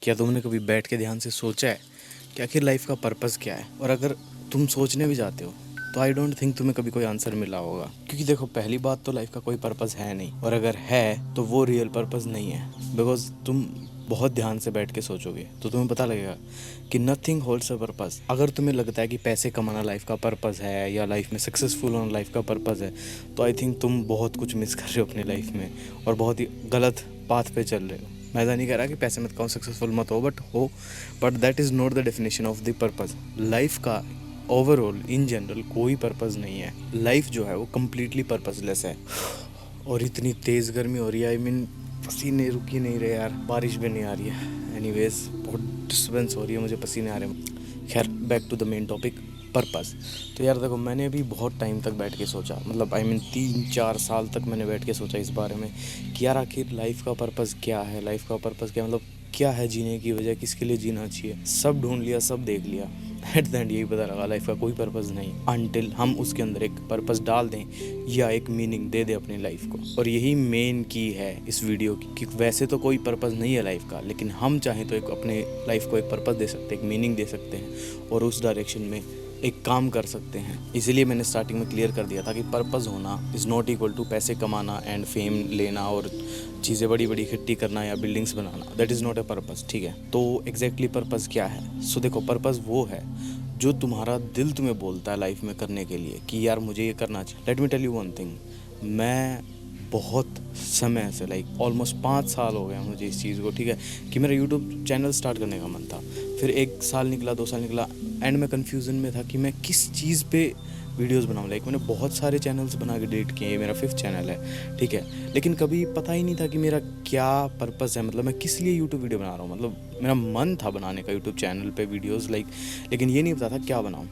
क्या तुमने कभी बैठ के ध्यान से सोचा है कि आखिर लाइफ का पर्पस क्या है? और अगर तुम सोचने भी जाते हो तो आई डोंट थिंक तुम्हें कभी कोई आंसर मिला होगा, क्योंकि देखो, पहली बात तो लाइफ का कोई पर्पस है नहीं, और अगर है तो वो रियल पर्पस नहीं है। बिकॉज तुम बहुत ध्यान से बैठ के सोचोगे तो तुम्हें पता लगेगा कि नथिंग होल्ड्स अ पर्पस। अगर तुम्हें लगता है कि पैसे कमाना लाइफ का पर्पस है या लाइफ में सक्सेसफुल होना लाइफ का पर्पस है, तो आई थिंक तुम बहुत कुछ मिस कर रहे हो अपनी लाइफ में और बहुत ही गलत पाथ पे चल रहे हो। मैं ऐसा नहीं कह रहा कि पैसे मत कमाओ, सक्सेसफुल मत हो, but that is not the definition of the purpose. Life का ओवरऑल इन जनरल कोई पर्पस नहीं है। लाइफ जो है वो कम्प्लीटली पर्पसलेस है। और इतनी तेज़ गर्मी हो रही है, आई मीन पसीने रुक ही नहीं रहे यार, बारिश भी नहीं आ रही है। एनीवेज बहुत डिस्टर्बेंस हो रही है, मुझे पसीने आ रहे हैं। खैर, back to the main topic, purpose. तो यार देखो, मैंने अभी बहुत टाइम तक बैठ के सोचा, मतलब आई मीन 3-4 साल तक मैंने बैठ के सोचा इस बारे में कि यार आखिर लाइफ का पर्पस क्या है, लाइफ का पर्पस क्या, मतलब क्या है जीने की वजह, किसके लिए जीना चाहिए। सब ढूंढ लिया, सब देख लिया, एट द एंड यही पता लगा लाइफ का कोई पर्पस नहीं, अनटिल हम उसके अंदर एक पर्पस डाल दें या एक मीनिंग दे दें अपनी लाइफ को। और यही मेन की है इस वीडियो की, कि वैसे तो कोई पर्पस नहीं है लाइफ का, लेकिन हम चाहें तो एक अपने लाइफ को एक पर्पस दे सकते हैं, एक मीनिंग दे सकते हैं और उस डायरेक्शन में एक काम कर सकते हैं। इसीलिए मैंने स्टार्टिंग में क्लियर कर दिया था कि पर्पस होना इज़ नॉट इक्वल टू पैसे कमाना एंड फेम लेना और चीज़ें बड़ी बड़ी इकट्ठी करना या buildings banana. That is not a purpose, ठीक है। तो एग्जैक्टली पर्पस क्या है? सो देखो, पर्पस वो है जो तुम्हारा दिल तुम्हें बोलता है लाइफ में करने के लिए कि यार मुझे ये करना चाहिए। Let me tell you one thing, मैं बहुत समय से, लाइक ऑलमोस्ट 5 साल हो गए मुझे इस चीज़ को, ठीक है, कि मेरा यूट्यूब चैनल स्टार्ट करने का मन था। फिर 1 साल निकला, 2 साल निकला, एंड मैं कन्फ्यूज़न में था कि मैं किस चीज़ पे वीडियोस बनाऊँ। लाइक मैंने बहुत सारे चैनल्स बना के डिलीट किए, ये मेरा 5th चैनल है, ठीक है, लेकिन कभी पता ही नहीं था कि मेरा क्या पर्पस है, मतलब मैं किस लिए यूट्यूब वीडियो बना रहा हूँ। मतलब मेरा मन था बनाने का यूट्यूब चैनल पे वीडियोस, लाइक, लेकिन ये नहीं पता था क्या बनाऊँ।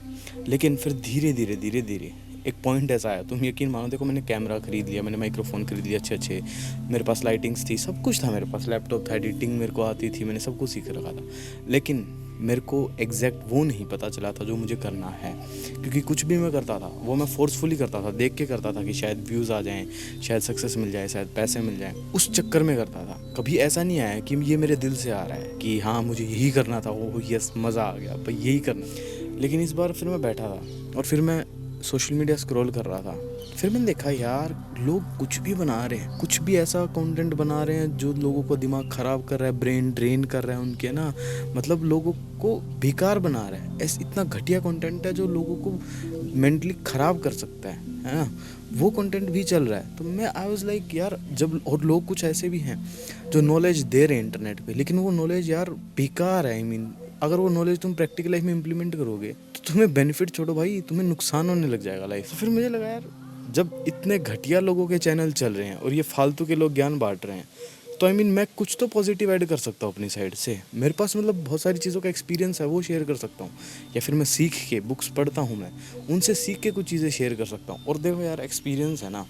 लेकिन फिर धीरे धीरे एक पॉइंट ऐसा आया, तुम यकीन मानो, देखो मैंने कैमरा खरीद लिया, मैंने माइक्रोफोन खरीद लिया अच्छे, मेरे पास लाइटिंग्स थी, सब कुछ था मेरे पास, लैपटॉप था, एडिटिंग मेरे को आती थी, मैंने सब कुछ सीख रखा था। लेकिन मेरे को एग्जैक्ट वो नहीं पता चला था जो मुझे करना है, क्योंकि कुछ भी मैं करता था वो मैं फोर्सफुली करता था, देख के करता था कि शायद व्यूज़ आ जाएं, शायद सक्सेस मिल जाए, शायद पैसे मिल जाएं, उस चक्कर में करता था। कभी ऐसा नहीं आया कि ये मेरे दिल से आ रहा है कि हाँ मुझे यही करना था, वो यस मज़ा आ गया भाई यही करना। लेकिन इस बार फिर मैं बैठा था और फिर मैं सोशल मीडिया स्क्रॉल कर रहा था। फिर मैंने देखा यार लोग कुछ भी बना रहे हैं, कुछ भी ऐसा कंटेंट बना रहे हैं जो लोगों को दिमाग ख़राब कर रहा है, ब्रेन ड्रेन कर रहा है उनके ना, मतलब लोगों को बेकार बना रहा है। ऐसा इतना घटिया कंटेंट है जो लोगों को मेंटली ख़राब कर सकता है ना, वो कंटेंट भी चल रहा है। तो मैं आई वाज लाइक यार, जब और लोग कुछ ऐसे भी हैं जो नॉलेज दे रहे हैं इंटरनेट पे, लेकिन वो नॉलेज यार बेकार है। आई मीन अगर वो नॉलेज तुम प्रैक्टिकल लाइफ में इम्प्लीमेंट करोगे तो तुम्हें बेनिफिट छोड़ो भाई, तुम्हें नुकसान होने लग जाएगा लाइफ। तो फिर मुझे लगा यार, जब इतने घटिया लोगों के चैनल चल रहे हैं और ये फालतू के लोग ज्ञान बांट रहे हैं, तो आई मीन मैं कुछ तो पॉजिटिव ऐड कर सकता हूँ अपनी साइड से। मेरे पास मतलब बहुत सारी चीज़ों का एक्सपीरियंस है, वो शेयर कर सकता हूँ, या फिर मैं सीख के, बुक्स पढ़ता हूँ मैं, उनसे सीख के कुछ चीज़ें शेयर कर सकता हूँ। और देखो यार, एक्सपीरियंस है ना,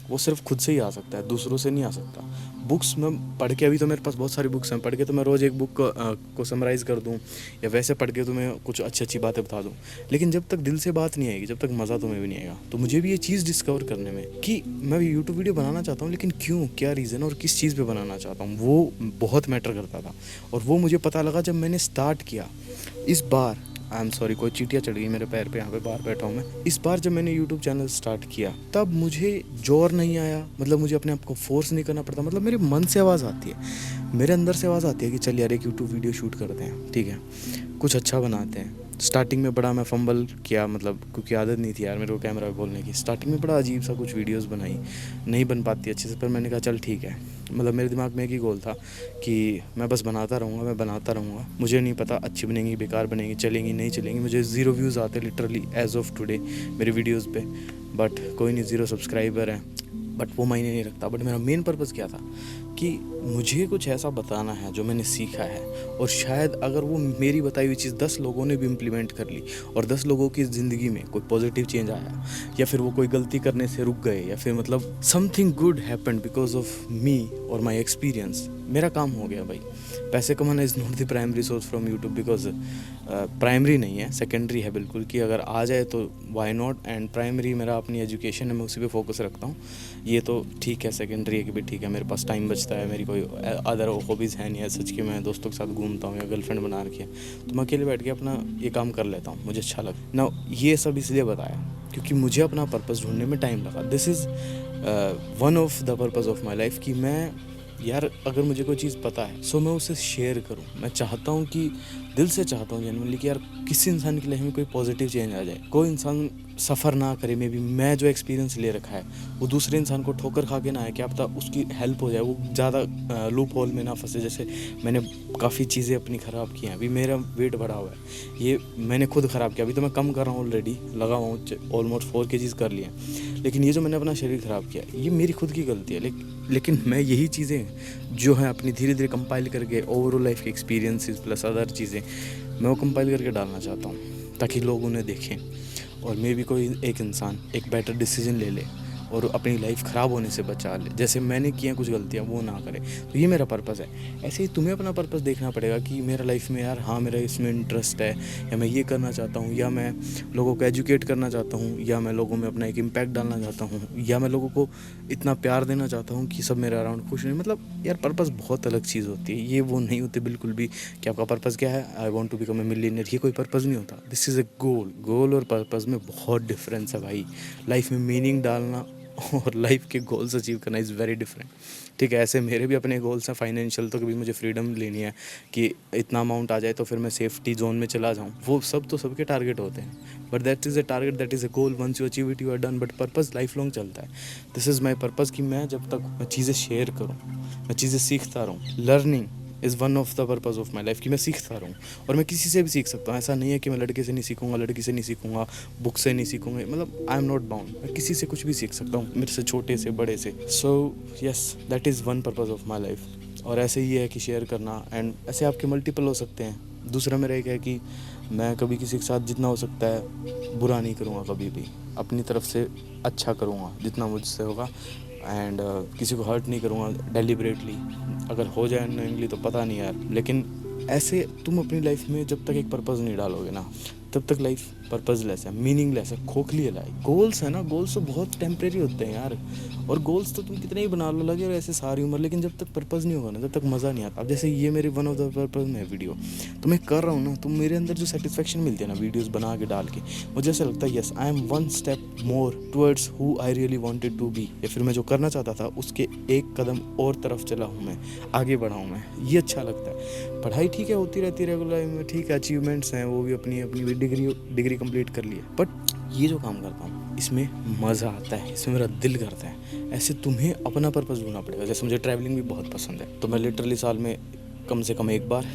वो सिर्फ खुद से ही आ सकता है, दूसरों से नहीं आ सकता। बुक्स में पढ़ के, अभी तो मेरे पास बहुत सारी बुक्स हैं, पढ़ के तो मैं रोज़ एक बुक को समराइज़ कर दूँ, या वैसे पढ़ के तुम्हें कुछ अच्छी अच्छी बातें बता दूँ, लेकिन जब तक दिल से बात नहीं आएगी, जब तक मज़ा तुम्हें भी नहीं आएगा। तो मुझे भी ये चीज़ डिस्कवर करने में कि मैं यूट्यूब वीडियो बनाना चाहता हूँ, लेकिन क्यों, क्या रीज़न और किस चीज़ पर बनाना चाहता हूँ, वो बहुत मैटर करता था। और वो मुझे पता लगा जब मैंने स्टार्ट किया। इस बार आई एम सॉरी, कोई चींटियाँ चढ़ गई मेरे पैर पे, यहाँ पे बाहर बैठा हूँ मैं। इस बार जब मैंने यूट्यूब चैनल स्टार्ट किया तब मुझे जोर नहीं आया, मतलब मुझे अपने आप को फोर्स नहीं करना पड़ता, मतलब मेरे मन से आवाज़ आती है, मेरे अंदर से आवाज़ आती है कि चल यार एक यूट्यूब वीडियो शूट करते हैं, ठीक है, कुछ अच्छा बनाते हैं। स्टार्टिंग में बड़ा मैं फंबल किया, मतलब क्योंकि आदत नहीं थी यार मेरे को कैमरा बोलने की। स्टार्टिंग में बड़ा अजीब सा कुछ वीडियोस बनाई, नहीं बन पाती अच्छे से, पर मैंने कहा चल ठीक है। मतलब मेरे दिमाग में एक ही गोल था कि मैं बस बनाता रहूँगा, मैं बनाता रहूँगा, मुझे नहीं पता अच्छी बनेंगी, बेकार बनेंगी, चलेंगी नहीं चलेंगी। मुझे 0 व्यूज़ आते लिटरली एज ऑफ टुडे मेरे वीडियोज़ पे, बट कोई नहीं, 0 सब्सक्राइबर हैं, बट वो मायने नहीं रखता। बट मेरा मेन पर्पज़ क्या था कि मुझे कुछ ऐसा बताना है जो मैंने सीखा है, और शायद अगर वो मेरी बताई हुई चीज़ 10 लोगों ने भी इम्प्लीमेंट कर ली और 10 लोगों की ज़िंदगी में कोई पॉजिटिव चेंज आया, या फिर वो कोई गलती करने से रुक गए, या फिर मतलब something good happened because of me और माई एक्सपीरियंस, मेरा काम हो गया भाई। पैसे कमाना is not the primary source from YouTube, because primary नहीं है, सेकेंडरी है बिल्कुल, कि अगर आ जाए तो वाई नॉट। एंड प्राइमरी मेरा अपनी एजुकेशन है, मैं उसी पे फोकस रखता हूँ। ये तो ठीक है, सेकेंडरी है कि भी ठीक है, मेरे पास टाइम बचता है, मेरी कोई अदर हॉबीज़ है नहीं है सच कि मैं दोस्तों के साथ घूमता हूँ या गर्लफ्रेंड बना रखी है, तो मैं अकेले बैठ के अपना ये काम कर लेता हूँ, मुझे अच्छा लगता है ना। ये सब इसलिए बताया क्योंकि मुझे अपना पर्पस ढूंढने में टाइम लगा। This is one of the purpose of my life, कि मैं यार अगर मुझे कोई चीज़ पता है सो मैं उसे शेयर करूं। मैं चाहता हूं कि दिल से चाहता हूं जेन्युइनली कि यार किसी इंसान की लाइफ में कोई पॉजिटिव चेंज आ जाए, कोई इंसान सफ़र ना करे। मे बी मैं जो एक्सपीरियंस ले रखा है वो दूसरे इंसान को ठोकर खा के ना आए, क्या पता उसकी हेल्प हो जाए, वो ज़्यादा लूप होल में ना फंसे। जैसे मैंने काफ़ी चीज़ें अपनी ख़राब की हैं, अभी मेरा वेट बढ़ा हुआ है, ये मैंने खुद ख़राब किया। अभी तो मैं कम कर रहा हूँ, ऑलरेडी लगा हुआ हूँ, ऑलमोस्ट 4 kgs कर लिए, लेकिन ये जो मैंने अपना शरीर ख़राब किया ये मेरी खुद की गलती है। लेकिन मैं यही चीज़ें जो है अपनी धीरे धीरे कंपाइल करके ओवरऑल लाइफ के एक्सपीरियंसेस प्लस अदर चीज़ें मैं वो कंपाइल करके डालना चाहता हूँ, ताकि लोग उन्हें देखें और मे भी कोई एक इंसान एक बेटर डिसीजन ले ले और अपनी लाइफ ख़राब होने से बचा ले। जैसे मैंने किया कुछ गलतियाँ वो ना करे, तो ये मेरा पर्पस है। ऐसे ही तुम्हें अपना पर्पस देखना पड़ेगा कि मेरा लाइफ में यार हाँ मेरा इसमें इंटरेस्ट है, या मैं ये करना चाहता हूँ, या मैं लोगों को एजुकेट करना चाहता हूँ, या मैं लोगों में अपना एक इम्पैक्ट डालना चाहता हूँ, या मैं लोगों को इतना प्यार देना चाहता हूँ कि सब मेरे अराउंड खुश रहें। मतलब यार पर्पस बहुत अलग चीज़ होती है, ये वो नहीं होती बिल्कुल भी कि आपका पर्पस क्या है, I want to become a millionaire, ये कोई पर्पस नहीं होता। दिस इज़ ए गोल। गोल और पर्पस में बहुत डिफरेंस है भाई। लाइफ में मीनिंग डालना और लाइफ के गोल्स अचीव करना इज़ वेरी डिफरेंट। ठीक है, ऐसे मेरे भी अपने गोल्स हैं फाइनेंशियल, तो कभी मुझे फ्रीडम लेनी है कि इतना अमाउंट आ जाए तो फिर मैं सेफ्टी जोन में चला जाऊँ, वो सब तो सबके टारगेट होते हैं, but that is a target, that is a goal, once you achieve it you are done. But purpose life long चलता है। दिस इज़ माई पर्पस कि मैं जब तक मैं चीज़ें शेयर करूँ, मैं चीज़ें सीखता रहूँ। Learning is one of the purpose of my life, कि मैं सीखता रहूँ और मैं किसी से भी सीख सकता हूँ। ऐसा नहीं है कि मैं लड़के से नहीं सीखूंगा, लड़की से नहीं सीखूंगा, बुक से नहीं सीखूंगा, मतलब आई एम नॉट बाउंड, मैं किसी से कुछ भी सीख सकता हूँ, मेरे से छोटे से बड़े से। So yes, that is one purpose of my life. और ऐसे ही है कि शेयर करना, एंड ऐसे आपके मल्टीपल हो सकते हैं। दूसरा मेरा एक है कि मैं कभी किसी के साथ जितना हो सकता है बुरा नहीं करूँगा, कभी भी अपनी तरफ से अच्छा करूँगा जितना मुझसे होगा, एंड किसी को हर्ट नहीं करूँगा डेलिबरेटली। अगर हो जाए अननोइंगली तो पता नहीं यार, लेकिन ऐसे तुम अपनी लाइफ में जब तक एक पर्पस नहीं डालोगे ना, तब तक लाइफ पर्पसलेस है, मीनिंगलेस है, खोखली है लाइफ। गोल्स है ना, गोल्स तो बहुत टेम्परेरी होते हैं यार, और गोल्स तो तुम कितने ही बना लो, लगे रहो ऐसे सारी उम्र, लेकिन जब तक पर्पस नहीं होगा ना तब तक मज़ा नहीं आता। अब जैसे ये मेरे वन ऑफ द पर्पस में है वीडियो, तो मैं कर रहा हूँ ना, तो मेरे अंदर जो सेटिस्फेक्शन मिलती है ना वीडियोस बना के डाल के, मुझे ऐसा लगता है yes I am one step more towards who I really wanted to be, या फिर मैं जो करना चाहता था उसके एक कदम और तरफ चला हूँ, मैं आगे बढ़ा हूँ, मैं ये अच्छा लगता है। पढ़ाई ठीक है होती रहती है रेगुलर में, ठीक है अचीवमेंट्स हैं, वो भी अपनी अपनी डिग्री कंप्लीट कर ली है, बट ये जो काम करता हूँ इसमें मज़ा आता है, इसमें मेरा दिल करता है। ऐसे तुम्हें अपना पर्पस ढूंढना पड़ेगा। जैसे मुझे ट्रैवलिंग भी बहुत पसंद है, तो मैं लिटरली साल में कम से कम एक बार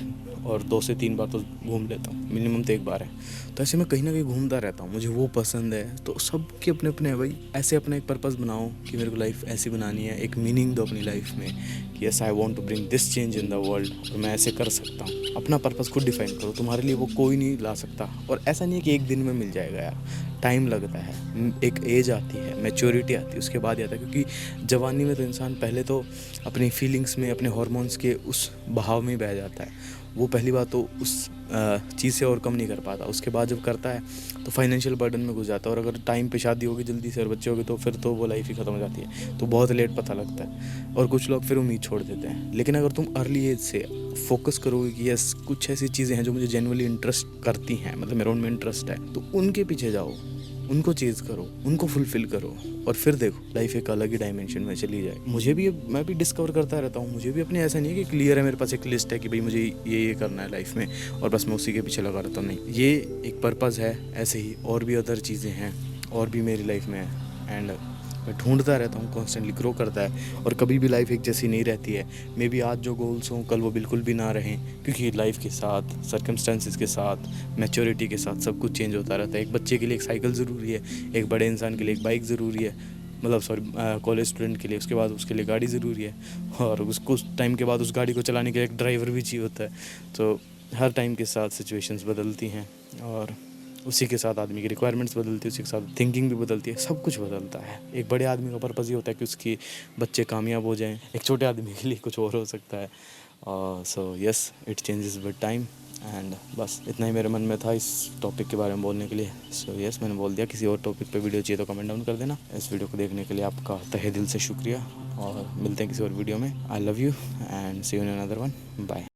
और 2 से 3 बार तो घूम लेता हूँ, मिनिमम तो एक बार है। तो ऐसे मैं कहीं ना कहीं घूमता रहता हूँ, मुझे वो पसंद है। तो सबके अपने अपने है भाई, ऐसे अपना एक पर्पस बनाओ कि मेरे को लाइफ ऐसी बनानी है, एक मीनिंग दो अपनी लाइफ में कि yes I want to bring this change in the world, और मैं ऐसे कर सकता हूँ। अपना पर्पस खुद डिफाइन करो, तुम्हारे लिए वो कोई नहीं ला सकता। और ऐसा नहीं है कि एक दिन में मिल जाएगा यार, टाइम लगता है, एक एज आती है, मैच्योरिटी आती है, उसके बाद आता है। क्योंकि जवानी में तो इंसान पहले तो अपनी फीलिंग्स में, अपने हॉर्मोन्स के उस बहाव में बह जाता है। वो पहली बात तो उस चीज़ से और कम नहीं कर पाता। उसके बाद जब करता है तो फाइनेंशियल बर्डन में घुस जाता है, और अगर टाइम पे शादी होगी जल्दी से और बच्चे होंगे तो फिर तो वो लाइफ ही ख़त्म हो जाती है, तो बहुत लेट पता लगता है, और कुछ लोग फिर उम्मीद छोड़ देते हैं। लेकिन अगर तुम अर्ली एज से फोकस करोगे कि यस कुछ ऐसी चीज़ें हैं जो मुझे जेन्युइनली इंटरेस्ट करती हैं, मतलब मेरे उनमें इंटरेस्ट है, तो उनके पीछे जाओ, उनको चेज़ करो, उनको फुलफ़िल करो, और फिर देखो लाइफ एक अलग ही डायमेंशन में चली जाए। मैं भी डिस्कवर करता रहता हूँ। मुझे भी अपने ऐसा नहीं है कि क्लियर है मेरे पास एक लिस्ट है कि भाई मुझे ये करना है लाइफ में और बस मैं उसी के पीछे लगा रहता हूँ। नहीं, ये एक पर्पज़ है। ऐसे ही और भी अदर चीज़ें हैं, और भी मेरी लाइफ में है, एंड मैं ढूंढता रहता हूँ, कॉन्स्टेंटली ग्रो करता है। और कभी भी लाइफ एक जैसी नहीं रहती है। मे बी आज जो गोल्स हों कल वो बिल्कुल भी ना रहें, क्योंकि लाइफ के साथ, सर्कमस्टेंसेस के साथ, मैच्योरिटी के साथ सब कुछ चेंज होता रहता है। एक बच्चे के लिए एक साइकिल ज़रूरी है, एक बड़े इंसान के लिए एक बाइक ज़रूरी है, मतलब कॉलेज स्टूडेंट के लिए उसके बाद उसके लिए गाड़ी ज़रूरी है, और उसको उस टाइम के बाद उस गाड़ी को चलाने के लिए एक ड्राइवर भी चाहिए होता है। तो हर टाइम के साथ सिचुएशंस बदलती हैं, और उसी के साथ आदमी की रिक्वायरमेंट्स बदलती है, उसी के साथ थिंकिंग भी बदलती है, सब कुछ बदलता है। एक बड़े आदमी का पर्पज़ ये होता है कि उसके बच्चे कामयाब हो जाएं, एक छोटे आदमी के लिए कुछ और हो सकता है। So yes, it changes with time. And बस इतना ही मेरे मन में था इस टॉपिक के बारे में बोलने के लिए। सो यस, मैंने बोल दिया। किसी और टॉपिक पे वीडियो चाहिए तो कमेंट डाउन कर देना। इस वीडियो को देखने के लिए आपका तहे दिल से शुक्रिया, और मिलते हैं किसी और वीडियो में। I love you and see you in another one. Bye.